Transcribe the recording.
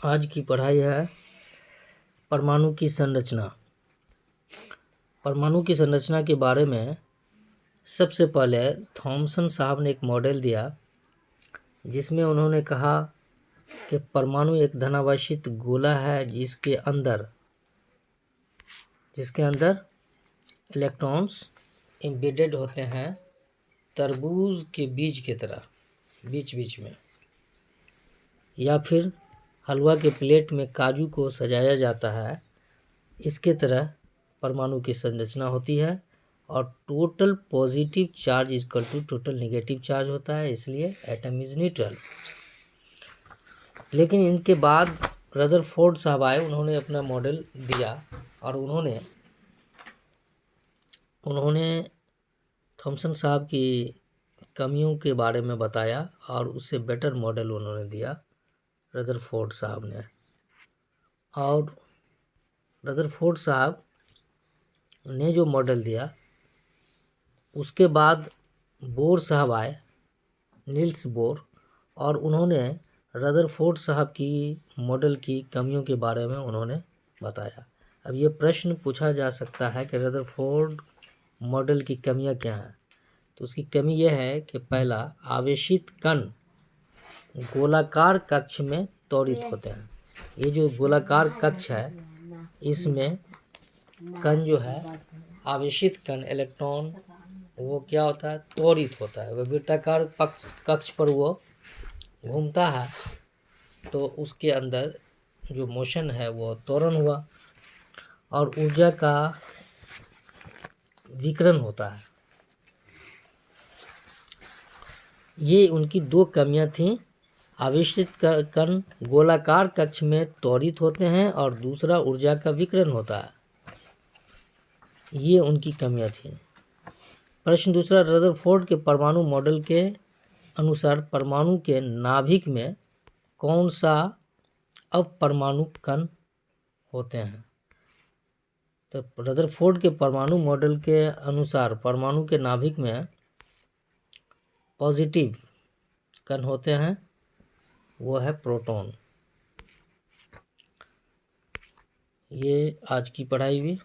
आज की पढ़ाई है परमाणु की संरचना। परमाणु की संरचना के बारे में सबसे पहले थॉमसन साहब ने एक मॉडल दिया, जिसमें उन्होंने कहा कि परमाणु एक धनावेशित गोला है जिसके अंदर इलेक्ट्रॉन्स एम्बेडेड होते हैं, तरबूज के बीज की तरह बीच बीच में, या फिर हलवा के प्लेट में काजू को सजाया जाता है, इसके तरह परमाणु की संरचना होती है। और total positive charge equal to total negative charge होता है, इसलिए एटम इज न्यूट्रल। लेकिन इनके बाद रदरफोर्ड साहब आए, उन्होंने अपना मॉडल दिया और उन्होंने थॉमसन साहब की कमियों के बारे में बताया और उससे बेटर मॉडल उन्होंने दिया रदरफोर्ड साहब ने। और रदरफोर्ड साहब ने जो मॉडल दिया, उसके बाद बोर साहब आए, नील्स बोर, और उन्होंने रदरफोर्ड साहब की मॉडल की कमियों के बारे में उन्होंने बताया। अब ये प्रश्न पूछा जा सकता है कि रदरफोर्ड मॉडल की कमियां क्या हैं। तो उसकी कमी यह है कि पहला, आवेशित कण गोलाकार कक्ष में त्वरित होते हैं। ये जो गोलाकार कक्ष है, इसमें कण जो है, आवेशित कण इलेक्ट्रॉन, वो क्या होता है, त्वरित होता है। वह वृत्ताकार कक्ष पर वो घूमता है, तो उसके अंदर जो मोशन है वो त्वरण हुआ और ऊर्जा का विकिरण होता है। ये उनकी दो कमियां थीं। आवेशित कण गोलाकार कक्ष में त्वरित होते हैं और दूसरा ऊर्जा का विकिरण होता है, ये उनकी कमियां थीं। प्रश्न दूसरा, रदरफोर्ड के परमाणु मॉडल के अनुसार परमाणु के नाभिक में कौन सा अपरमाणु कण होते हैं। तो रदरफोर्ड के परमाणु मॉडल के अनुसार परमाणु के नाभिक में पॉजिटिव कण होते हैं, वो है प्रोटॉन। ये आज की पढ़ाई हुई।